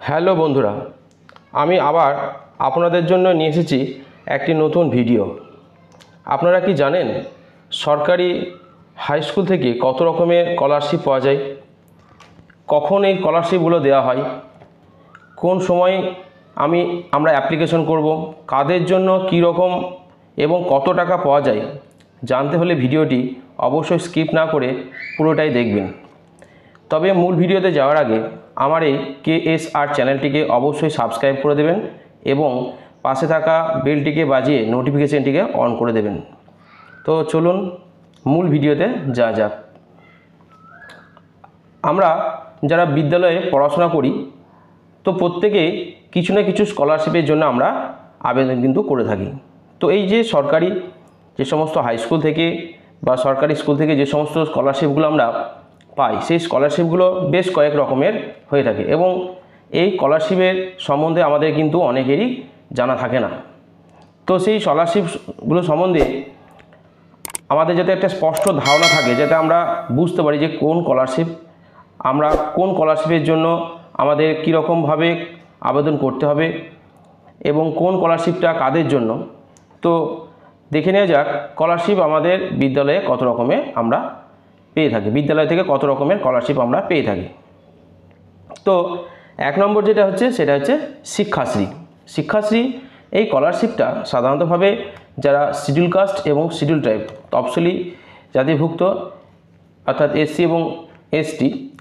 Hello বন্ধুরা, আমি আবার আপনাদের জন্য নিয়ে এসেছি একটি নতুন ভিডিও। আপনারা কি জানেন সরকারি হাই স্কুল থেকে কত রকমের স্কলারশিপ পাওয়া যায়? কখন এই স্কলারশিপগুলো দেওয়া হয়, কোন সময় আমরা অ্যাপ্লিকেশন করব, কাদের জন্য কী রকম এবং কত টাকা পাওয়া যায়, জানতে হলে ভিডিওটি অবশ্যই স্কিপ না করে পুরোটাই দেখবেন। তবে মূল ভিডিওতে যাওয়ার আগে আমার এই KSR চ্যানেলটিকে অবশ্যই সাবস্ক্রাইব করে দেবেন এবং পাশে থাকা বেলটিকে বাজিয়ে নোটিফিকেশনটিকে অন করে দেবেন। তো চলুন মূল ভিডিওতে যাওয়া যাক। আমরা যারা বিদ্যালয়ে পড়াশোনা করি তো প্রত্যেকেই কিছু না কিছু স্কলারশিপের জন্য আমরা আবেদন কিন্তু করে থাকি। তো এই যে সরকারি যে সমস্ত হাই স্কুল থেকে বা সরকারি স্কুল থেকে যে সমস্ত স্কলারশিপগুলো আমরা পাই, সেই স্কলারশিপগুলো বেশ কয়েক রকমের হয়ে থাকে এবং এই স্কলারশিপের সম্বন্ধে আমাদের কিন্তু অনেকেরই জানা থাকে না। তো সেই স্কলারশিপগুলো সম্বন্ধে আমাদের যাতে একটা স্পষ্ট ধারণা থাকে, যাতে আমরা বুঝতে পারি যে কোন স্কলারশিপের জন্য আমাদের কীরকমভাবে আবেদন করতে হবে এবং কোন স্কলারশিপটা কাদের জন্য। তো দেখে নেওয়া যাক স্কলারশিপ আমাদের বিদ্যালয়ে কত রকমের আমরা পেয়ে থাকি, বিদ্যালয় থেকে কত রকমের স্কলারশিপ আমরা পেয়ে থাকি। তো এক নম্বর যেটা হচ্ছে সেটা হচ্ছে শিক্ষাশ্রী। শিক্ষাশ্রী এই স্কলারশিপটা সাধারণতভাবে যারা শিডিউল কাস্ট এবং শিডিউল ট্রাইব তফসিলি জাতিভুক্ত অর্থাৎ SC এবং ST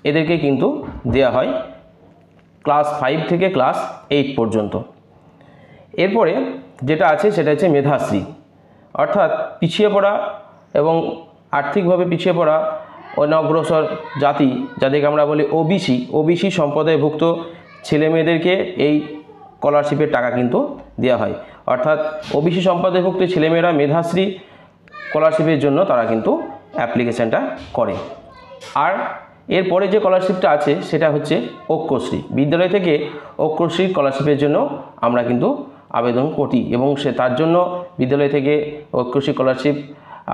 এদেরকে কিন্তু দেওয়া হয় ক্লাস 5 থেকে ক্লাস 8 পর্যন্ত। এরপরে যেটা আছে সেটা হচ্ছে মেধাশ্রী, অর্থাৎ পিছিয়ে পড়া এবং আর্থিকভাবে পিছিয়ে পড়া অনগ্রসর জাতি, যাদেরকে আমরা বলি ওবিসি সম্প্রদায়ভুক্ত ছেলেমেয়েদেরকে এই স্কলারশিপের টাকা কিন্তু দেওয়া হয়। অর্থাৎ ওবিসি সম্প্রদায়ভুক্ত ছেলেমেয়েরা মেধাশ্রী স্কলারশিপের জন্য তারা কিন্তু অ্যাপ্লিকেশানটা করে। আর এরপরে যে স্কলারশিপটা আছে সেটা হচ্ছে ঐক্যশ্রী। বিদ্যালয় থেকে ঐক্যশ্রী স্কলারশিপের জন্য আমরা কিন্তু আবেদন করি এবং তার জন্য বিদ্যালয় থেকে ঐক্যশ্রী স্কলারশিপ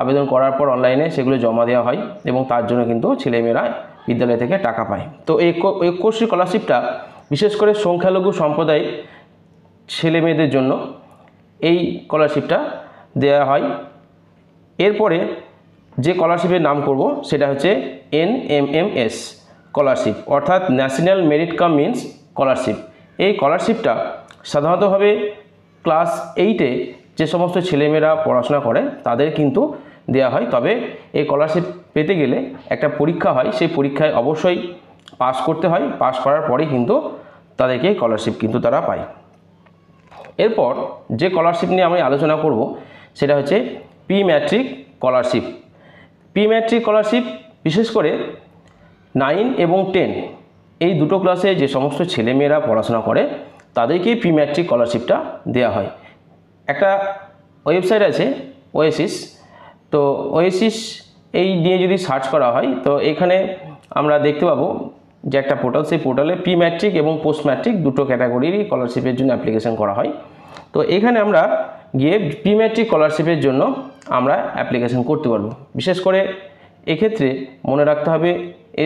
আবেদন করার পর অনলাইনে সেগুলো জমা দেওয়া হয় এবং তার জন্য কিন্তু ছেলেমেয়েরা বিদ্যালয় থেকে টাকা পায়। তো এই ঐক্যশ্রী স্কলারশিপটা বিশেষ করে সংখ্যালঘু সম্প্রদায় ছেলেমেয়েদের জন্য এই স্কলারশিপটা দেওয়া হয়। এরপরে যে স্কলারশিপের নাম করব সেটা হচ্ছে NMMS স্কলারশিপ, অর্থাৎ national merit cum means scholarship. এই স্কলারশিপটা সাধারণতভাবে ক্লাস 8-এ যে সমস্ত ছেলেমেয়েরা পড়াশোনা করে তাদের কিন্তু দেওয়া হয়। তবে এই স্কলারশিপ পেতে গেলে একটা পরীক্ষা হয়, সেই পরীক্ষায় অবশ্যই পাস করতে হয়, পাস করার পরেই কিন্তু তাদেরকে স্কলারশিপ কিন্তু তারা পায়। এরপর যে স্কলারশিপ নিয়ে আমি আলোচনা করব সেটা হচ্ছে pre matric scholarship. Pre matric scholarship বিশেষ করে 9 এবং 10 এই দুটো ক্লাসে যে সমস্ত ছেলেমেয়েরা পড়াশোনা করে তাদেরকেই প্রি ম্যাট্রিক স্কলারশিপটা দেওয়া হয়। একটা ওয়েবসাইট আছে ওয়েসিস, তো ওয়েসিস এই নিয়ে যদি সার্চ করা হয় তো এখানে আমরা দেখতে পাবো যে একটা পোর্টাল, সেই পোর্টালে প্রি ম্যাট্রিক এবং পোস্ট ম্যাট্রিক দুটো ক্যাটাগরিরই স্কলারশিপের জন্য অ্যাপ্লিকেশন করা হয়। তো এখানে আমরা গিয়ে প্রি ম্যাট্রিক স্কলারশিপের জন্য আমরা অ্যাপ্লিকেশন করতে পারবো। বিশেষ করে এক্ষেত্রে মনে রাখতে হবে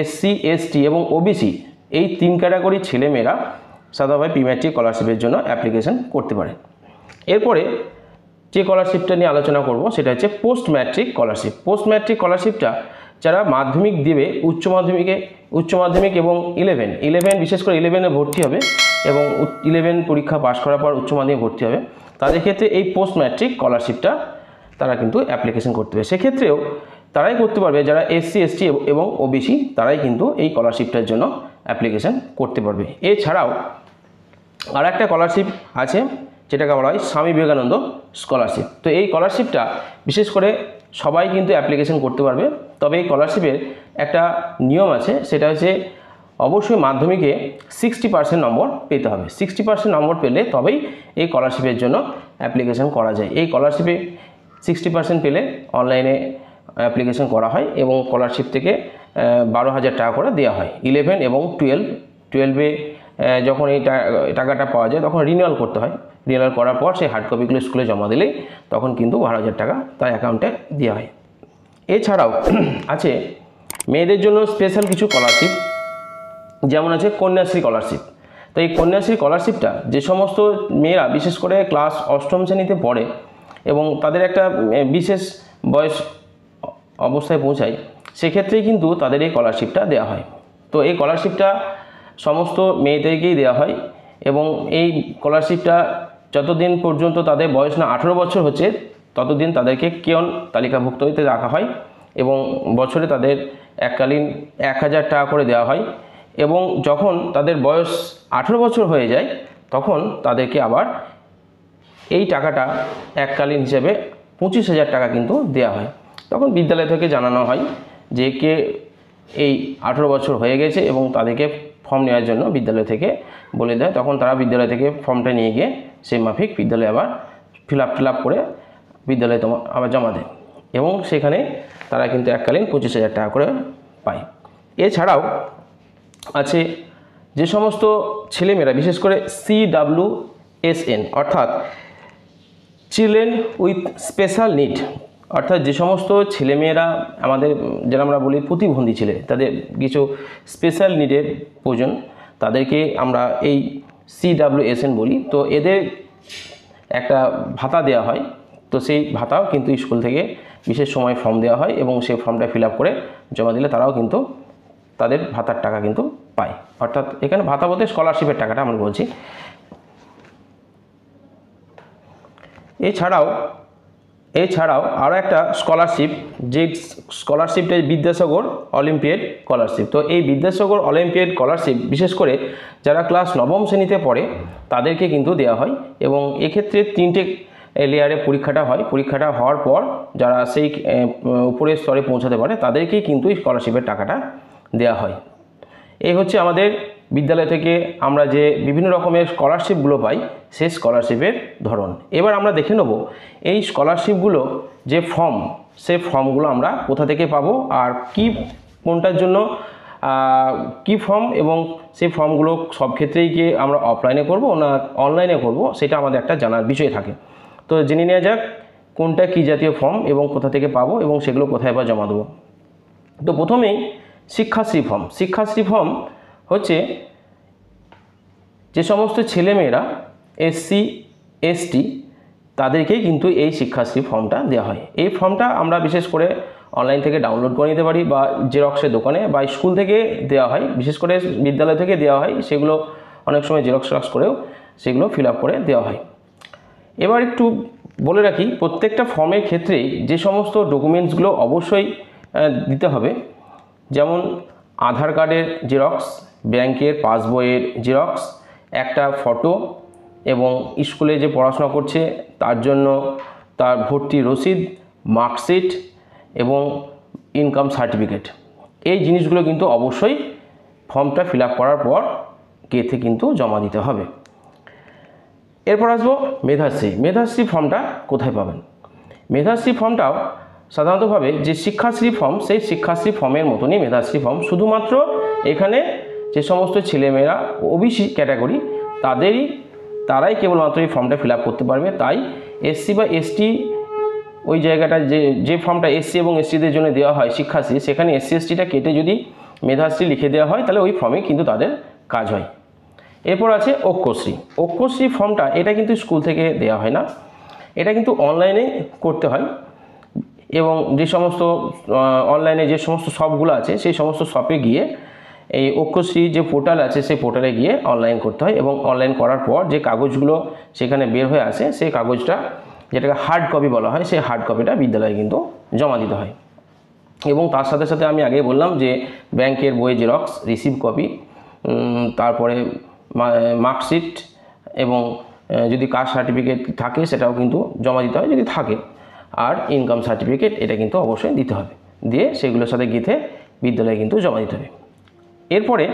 SC ST এবং OBC এই 3 ক্যাটাগরির ছেলেমেয়েরা সাধারণভাবে প্রি ম্যাট্রিক স্কলারশিপের জন্য অ্যাপ্লিকেশন করতে পারে। এরপরে যে স্কলারশিপটা নিয়ে আলোচনা করব সেটা হচ্ছে post matric scholarship. Post matric স্কলারশিপটা যারা মাধ্যমিক দেবে, উচ্চ মাধ্যমিক এবং 11 বিশেষ করে 11-এ ভর্তি হবে এবং 11 পরীক্ষা পাস করার পর উচ্চ মাধ্যমিক ভর্তি হবে, তাদের ক্ষেত্রে এই পোস্ট ম্যাট্রিক স্কলারশিপটা তারা কিন্তু অ্যাপ্লিকেশন করতে হবে। সেক্ষেত্রেও তারাই করতে পারবে যারা SC ST এবং OBC, তারাই কিন্তু এই স্কলারশিপটার জন্য অ্যাপ্লিকেশন করতে পারবে। এছাড়াও আর একটা স্কলারশিপ আছে যেটাকে বলা হয় স্বামী বিবেকানন্দ স্কলারশিপ। তো এই স্কলারশিপটা বিশেষ করে সবাই কিন্তু অ্যাপ্লিকেশন করতে পারবে। তবে এই স্কলারশিপের একটা নিয়ম আছে, সেটা হচ্ছে অবশ্যই মাধ্যমিকে 60% নম্বর পেতে হবে। 60% নম্বর পেলে তবেই এই স্কলারশিপের জন্য অ্যাপ্লিকেশন করা যায়। এই স্কলারশিপে 60% পেলে অনলাইনে অ্যাপ্লিকেশন করা হয় এবং স্কলারশিপ থেকে 12,000 টাকা করে দেওয়া হয়। 11 এবং 12-এ যখন এই টাকাটা পাওয়া যায় তখন রিনিউয়াল করতে হয়। রিনিউয়াল করার পর সেই হার্ড কপিগুলো স্কুলে জমা দিলেই তখন কিন্তু 12,000 টাকা তার অ্যাকাউন্টে দেওয়া হয়। এছাড়াও আছে মেয়েদের জন্য স্পেশাল কিছু স্কলারশিপ, যেমন আছে কন্যাশ্রী স্কলারশিপ। তো এই কন্যাশ্রী স্কলারশিপটা যে সমস্ত মেয়েরা বিশেষ করে ক্লাস 8ম শ্রেণীতে পড়ে এবং তাদের একটা বিশেষ বয়স অবস্থায় পৌঁছায়, সেক্ষেত্রেই কিন্তু তাদের এই স্কলারশিপটা দেওয়া হয়। তো এই স্কলারশিপটা সমস্ত মেয়েদেরকেই দেওয়া হয় এবং এই স্কলারশিপটা যতদিন পর্যন্ত তাদের বয়স না 18 বছর হচ্ছে ততদিন তাদেরকে কেয়ন তালিকাভুক্ত হতে রাখা হয় এবং বছরে তাদের এককালীন 1000 টাকা করে দেওয়া হয় এবং যখন তাদের বয়স 18 বছর হয়ে যায় তখন তাদেরকে আবার এই টাকাটা এককালীন হিসেবে 25,000 টাকা কিন্তু দেওয়া হয়। তখন বিদ্যালয় থেকে জানানো হয় যে কে এই 18 বছর হয়ে গেছে এবং তাদেরকে ফর্ম নেওয়ার জন্য বিদ্যালয় থেকে বলে দেয়। তখন তারা বিদ্যালয় থেকে ফর্মটা নিয়ে গিয়ে সেই মাফিক বিদ্যালয়ে আবার ফিল আপ করে বিদ্যালয়ে আবার জমা দেয় এবং সেখানে তারা কিন্তু এককালীন 25,000 টাকা করে পায়। এছাড়াও আছে যে সমস্ত ছেলেমেয়েরা বিশেষ করে CWSN অর্থাৎ চিলড্রেন উইথ স্পেশাল নিড, অর্থাৎ যে সমস্ত ছেলেমেয়েরা আমাদের যারা আমরা বলি প্রতিবন্ধী ছেলে, তাদের কিছু স্পেশাল নিডের প্রয়োজন, তাদেরকে আমরা এই CWSN বলি। তো এদের একটা ভাতা দেওয়া হয়। তো সেই ভাতাও কিন্তু স্কুল থেকে বিশেষ সময় ফর্ম দেওয়া হয় এবং সেই ফর্মটা ফিল আপ করে জমা দিলে তারাও কিন্তু তাদের ভাতার টাকা কিন্তু পায়। অর্থাৎ এখানে ভাতা বলতে স্কলারশিপের টাকাটা আমরা বলছি। এছাড়াও আরও একটা স্কলারশিপ, যে স্কলারশিপটা বিদ্যাসাগর অলিম্পিয়াড স্কলারশিপ। তো এই বিদ্যাসাগর অলিম্পিয়াড স্কলারশিপ বিশেষ করে যারা ক্লাস 9ম শ্রেণীতে পড়ে তাদেরকে কিন্তু দেওয়া হয় এবং এক্ষেত্রে 3টে লেয়ারে পরীক্ষাটা হয়। পরীক্ষাটা হওয়ার পর যারা সেই উপরের স্তরে পৌঁছাতে পারে তাদেরকেই কিন্তু এই স্কলারশিপের টাকাটা দেওয়া হয়। এই হচ্ছে আমাদের বিদ্যালয় থেকে আমরা যে বিভিন্ন রকমের স্কলারশিপগুলো পাই সেই স্কলারশিপের ধরন। এবার আমরা দেখে নেব এই স্কলারশিপগুলো যে ফর্ম, সেই ফর্মগুলো আমরা কোথা থেকে পাবো আর কোনটার জন্য কি ফর্ম এবং সেই ফর্মগুলো সব ক্ষেত্রেই কি আমরা অফলাইনে করব না অনলাইনে করব সেটা আমাদের একটা জানার বিষয় থাকে। তো জেনে নেওয়া যাক কোনটা কী জাতীয় ফর্ম এবং কোথা থেকে পাবো এবং সেগুলো কোথায় বা জমা দেবো। তো প্রথমেই শিক্ষাশ্রী ফর্ম। শিক্ষাশ্রী ফর্ম হচ্ছে যে সমস্ত ছেলেমেয়েরা SC ST তাদেরকেই কিন্তু এই শিক্ষাশ্রী ফর্মটা দেওয়া হয়। এই ফর্মটা আমরা বিশেষ করে অনলাইন থেকে ডাউনলোড করে নিতে পারি বা জেরক্সের দোকানে বা স্কুল থেকে দেওয়া হয়, বিশেষ করে বিদ্যালয় থেকে দেওয়া হয়, সেগুলো অনেক সময় জেরক্স করেও সেগুলো ফিল আপ করে দেওয়া হয়। এবার একটু বলে রাখি প্রত্যেকটা ফর্মের ক্ষেত্রেই যে সমস্ত ডকুমেন্টসগুলো অবশ্যই দিতে হবে, যেমন আধার কার্ডের জেরক্স, ব্যাংকের পাসবইয়ের জেরক্স, একটা ফটো এবং স্কুলে যে পড়াশোনা করছে তার জন্য তার ভর্তি রসিদ, মার্কশিট এবং ইনকাম সার্টিফিকেট। এই জিনিসগুলো কিন্তু অবশ্যই ফর্মটা ফিল আপ করার পর গেথে কিন্তু জমা দিতে হবে। এরপর আসবো মেধাশ্রী। মেধাশ্রী ফর্মটা কোথায় পাবেন? মেধাশ্রী ফর্মটাও সাধারণতভাবে যে শিক্ষাশ্রী ফর্ম সেই শিক্ষাশ্রী ফর্মের মতনই মেধাশ্রী ফর্ম, শুধুমাত্র এখানে যে সমস্ত ছেলেমেয়েরা OBC ক্যাটাগরি তারাই কেবলমাত্র এই ফর্মটা ফিল আপ করতে পারবে। তাই SC বা ST ওই জায়গাটা যে ফর্মটা SC এবং STদের জন্য দেওয়া হয় শিক্ষাশ্রী, সেখানে SC STটা কেটে যদি মেধাশ্রী লিখে দেওয়া হয় তাহলে ওই ফর্মে কিন্তু তাদের কাজ হয়। এরপর আছে ঐক্যশ্রী। ঐক্যশ্রী ফর্মটা এটা কিন্তু স্কুল থেকে দেওয়া হয় না, এটা কিন্তু অনলাইনে করতে হয় এবং যে সমস্ত অনলাইনে যে সমস্ত শপগুলো আছে সেই সমস্ত শপে গিয়ে এই ঐক্যশ্রী যে পোর্টাল আছে সেই পোর্টালে গিয়ে অনলাইন করতে হয় এবং অনলাইন করার পর যে কাগজগুলো সেখানে বের হয়ে আসে সেই কাগজটা, যেটাকে হার্ড কপি বলা হয়, সেই হার্ড কপিটা বিদ্যালয়ে কিন্তু জমা দিতে হয়। এবং তার সাথে সাথে আমি আগে বললাম যে ব্যাংকের বই জেরক্স, রিসিভ কপি, তারপরে মার্কশিট এবং যদি কাস্ট সার্টিফিকেট থাকে সেটাও কিন্তু জমা দিতে হয় যদি থাকে, আর ইনকাম সার্টিফিকেট এটা কিন্তু অবশ্যই দিতে হবে, দিয়ে সেগুলোর সাথে গেঁথে বিদ্যালয়ে কিন্তু জমা দিতে হবে। এরপরে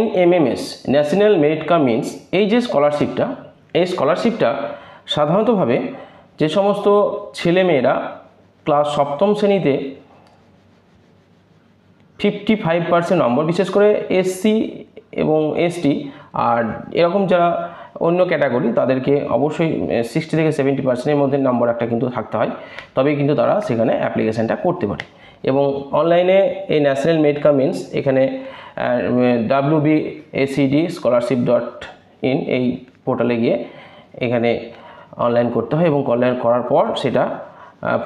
NMMS national merit cum means, এই যে স্কলারশিপটা, এই স্কলারশিপটা সাধারণতভাবে যে সমস্ত ছেলেমেয়েরা ক্লাস 7ম শ্রেণীতে 55% নম্বর, বিশেষ করে SC এবং ST আর এরকম যারা অন্য ক্যাটাগরি তাদেরকে অবশ্যই 60 থেকে 70%-এর মধ্যে নম্বর একটা কিন্তু থাকতে হয়, তবেই কিন্তু তারা সেখানে অ্যাপ্লিকেশানটা করতে পারে। এবং অনলাইনে এই ন্যাশনাল মেড কামিন্স এখানে wbacdscholarship.in এই পোর্টালে গিয়ে এখানে অনলাইন করতে হয় এবং অনলাইন করার পর সেটা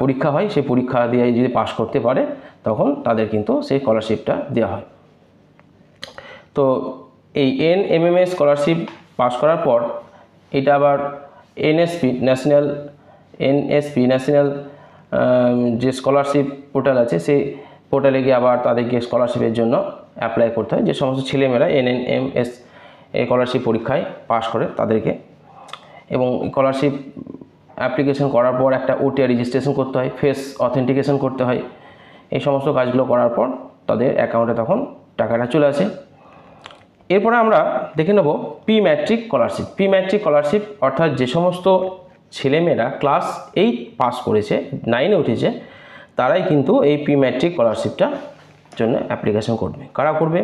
পরীক্ষা হয়। সেই পরীক্ষা দিয়ে যদি পাশ করতে পারে তখন তাদের কিন্তু সেই স্কলারশিপটা দেওয়া হয়। তো এই NMMS স্কলারশিপ পাশ করার পর এটা আবার NSP ন্যাশনাল যে স্কলারশিপ পোর্টাল আছে সেই পোর্টালে গিয়ে আবার তাদেরকে স্কলারশিপের জন্য অ্যাপ্লাই করতে হয়। যে সমস্ত ছেলেমেয়েরা NMMS এই স্কলারশিপ পরীক্ষায় পাশ করে তাদেরকে, এবং স্কলারশিপ অ্যাপ্লিকেশন করার পর একটা OTR রেজিস্ট্রেশন করতে হয়, ফেস অথেন্টিকেশন করতে হয়। এই সমস্ত কাজগুলো করার পর তাদের অ্যাকাউন্টে তখন টাকাটা চলে আসে। এরপরে আমরা দেখে নেব pre matric scholarship. Pre matric scholarship অর্থাৎ যে সমস্ত ছেলেমেয়েরা ক্লাস 8 পাস করেছে, 9-এ উঠেছে, তারাই কিন্তু এই প্রি ম্যাট্রিক স্কলারশিপটার জন্য অ্যাপ্লিকেশন করবে। কারা করবে?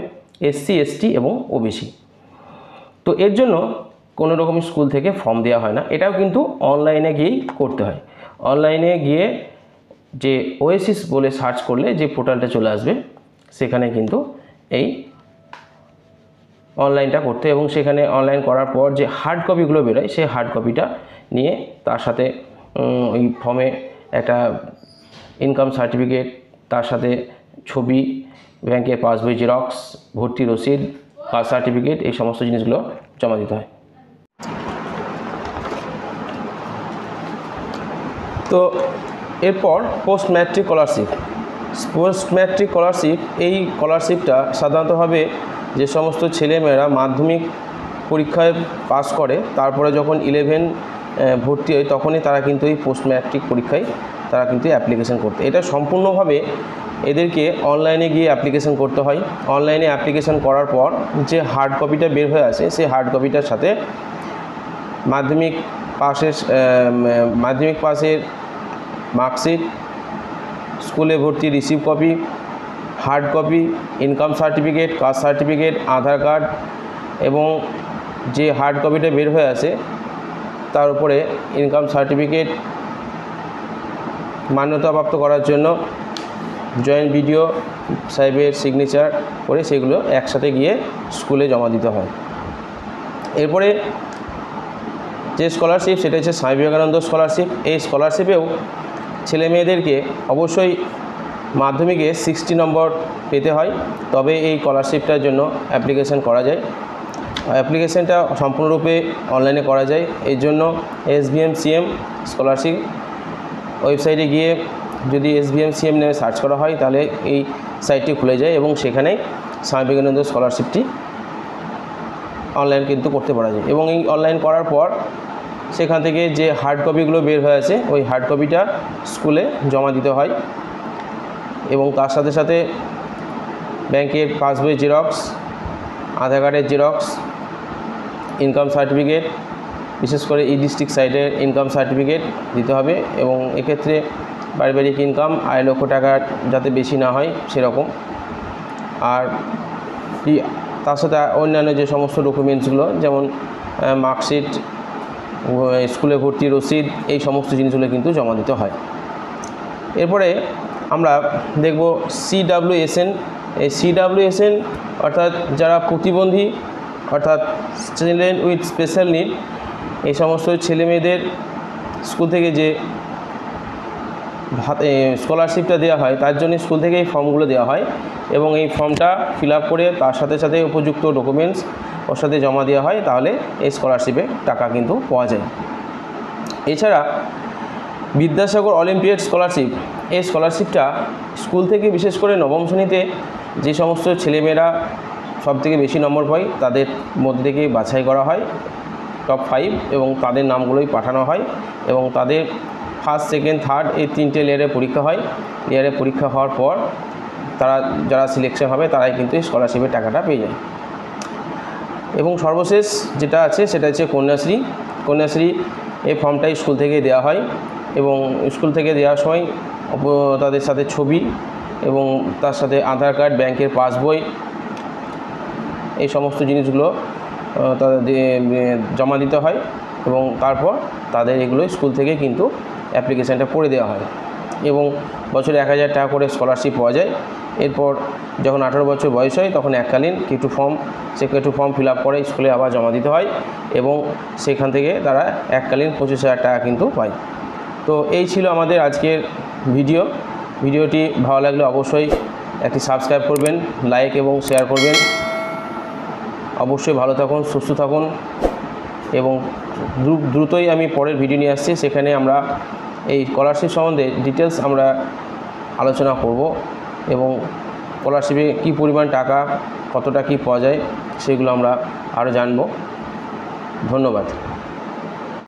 SC ST এবং OBC। তো এর জন্য কোনো রকম স্কুল থেকে ফর্ম দেওয়া হয় না, এটাও কিন্তু অনলাইনে গিয়েই করতে হয়। অনলাইনে গিয়ে যে ওয়েসিস বলে সার্চ করলে যে পোর্টালটা চলে আসবে সেখানে কিন্তু এই অনলাইনটা করতে, এবং সেখানে অনলাইন করার পর যে হার্ড কপিগুলো বেরোয় সেই হার্ড কপিটা নিয়ে তার সাথে ওই ফর্মে একটা ইনকাম সার্টিফিকেট, তার সাথে ছবি, ব্যাংকের পাসবই জেরক্স, ভর্তি রসিদ, কাস্ট সার্টিফিকেট, এই সমস্ত জিনিসগুলো জমা দিতে হয়। তো এরপর post matric scholarship. Post matric scholarship, এই স্কলারশিপটা সাধারণতভাবে যে সমস্ত ছেলেমেয়েরা মাধ্যমিক পরীক্ষায় পাস করে তারপরে যখন 11 ভর্তি হয় তখনই তারা কিন্তু এই পোস্ট ম্যাট্রিক পরীক্ষায় তারা কিন্তু অ্যাপ্লিকেশন করতে, এটা সম্পূর্ণভাবে এদেরকে অনলাইনে গিয়ে অ্যাপ্লিকেশন করতে হয়। অনলাইনে অ্যাপ্লিকেশন করার পর যে হার্ড কপিটা বের হয়ে আসে সেই হার্ড কপিটার সাথে মাধ্যমিক পাসের মার্কশিট, স্কুলে ভর্তি receive copy, hard copy, income certificate, caste certificate, Aadhaar card, এবং যে হার্ড কপিটা বের হয়ে আসে তার উপরে ইনকাম সার্টিফিকেট মান্যতাপ্রাপ্ত করার জন্য জয়েন্ট বিডিও সাহেবের সিগনেচার করে সেগুলো একসাথে গিয়ে স্কুলে জমা দিতে হয়। এরপরে যে স্কলারশিপ সেটা হচ্ছে স্বামী বিবেকানন্দ স্কলারশিপ। এই স্কলারশিপেও ছেলে মেয়েদেরকে অবশ্যই মাধ্যমিকে 60 নম্বর পেতে হয়, তবে এই স্কলারশিপটার জন্য অ্যাপ্লিকেশন করা যায়। অ্যাপ্লিকেশনটা সম্পূর্ণরূপে অনলাইনে করা যায়। এই জন্য SBMCM স্কলারশিপ ওয়েবসাইটে গিয়ে যদি SBMCM নামে সার্চ করা হয় তাহলে এই সাইটটি খুলে যায় এবং সেখানে স্বামী বিবেকানন্দ স্কলারশিপটি অনলাইন কিন্তু করতে পারা যায়। এবং এই অনলাইন করার পর সেখান থেকে যে হার্ড কপিগুলো বের হয়ে আছে ওই হার্ড কপিটা স্কুলে জমা দিতে হয়, এবং তার সাথে সাথে ব্যাংকের পাসবই জেরক্স, আধার কার্ডের জেরক্স, ইনকাম সার্টিফিকেট, বিশেষ করে ডিস্ট্রিক্ট সাইডের ইনকাম সার্টিফিকেট দিতে হবে, এবং এক্ষেত্রে পারিবারিক ইনকাম 2 লক্ষ টাকা যাতে বেশি না হয় সেরকম। আর তার সাথে অন্যান্য যে সমস্ত ডকুমেন্টসগুলো যেমন মার্কশিট, স্কুলে ভর্তি রসিদ, এই সমস্ত জিনিসগুলো কিন্তু জমা দিতে হয়। এরপরে আমরা দেখব CWSN। এই CWSN অর্থাৎ যারা প্রতিবন্ধী অর্থাৎ চিলড্রেন উইথ স্পেশাল নিড, এই সমস্ত ছেলেমেয়েদের স্কুল থেকে যে স্কলারশিপটা দেওয়া হয় তার জন্য স্কুল থেকে এই ফর্মগুলো দেওয়া হয়, এবং এই ফর্মটা ফিল আপ করে তার সাথে সাথে উপযুক্ত ডকুমেন্টস ওর সাথে জমা দেওয়া হয়, তাহলে এই স্কলারশিপে টাকা কিন্তু পাওয়া যায়। এছাড়া বিদ্যাসাগর অলিম্পিয়াড স্কলারশিপ, এই স্কলারশিপটা স্কুল থেকে বিশেষ করে নবম শ্রেণীতে যে সমস্ত ছেলেমেয়েরা সবথেকে বেশি নম্বর পায় তাদের মধ্যে থেকে বাছাই করা হয় টপ 5, এবং তাদের নামগুলোই পাঠানো হয়, এবং তাদের ফার্স্ট, সেকেন্ড, থার্ড এই 3টে লেয়ারে পরীক্ষা হয়। লেয়ারে পরীক্ষা হওয়ার পর তারা যারা সিলেকশন হবে তারাই কিন্তু এই স্কলারশিপের টাকাটা পেয়ে যায়। এবং সর্বশেষ যেটা আছে সেটা হচ্ছে কন্যাশ্রী। কন্যাশ্রী এই ফর্মটাই স্কুল থেকে দেওয়া হয়, এবং স্কুল থেকে দেওয়ার সময় তাদের সাথে ছবি এবং তার সাথে আধার কার্ড, ব্যাংকের পাসবই, এই সমস্ত জিনিসগুলো তাদের জমা দিতে হয়, এবং তারপর তাদের এগুলো স্কুল থেকে কিন্তু অ্যাপ্লিকেশানটা করে দেওয়া হয়। এবং বছরে 1000 টাকা করে স্কলারশিপ পাওয়া যায়। এরপর যখন 18 বছর বয়স হয় তখন এককালীন কেটু ফর্ম ফিল আপ করে স্কুলে আবার জমা দিতে হয় এবং সেখান থেকে তারা এককালীন 25,000 টাকা কিন্তু পায়। তো এই ছিল আমাদের আজকের ভিডিওটি ভালো লাগলে অবশ্যই একটি সাবস্ক্রাইব করবেন, লাইক এবং শেয়ার করবেন। অবশ্যই ভালো থাকুন, সুস্থ থাকুন এবং দ্রুতই আমি পরের ভিডিও নিয়ে আসছি, সেখানে আমরা এই স্কলারশিপ সম্বন্ধে ডিটেলস আমরা আলোচনা করব এবং স্কলারশিপে কী পরিমাণ টাকা, কতটা কী পাওয়া যায় সেগুলো আমরা আরও জানব। ধন্যবাদ।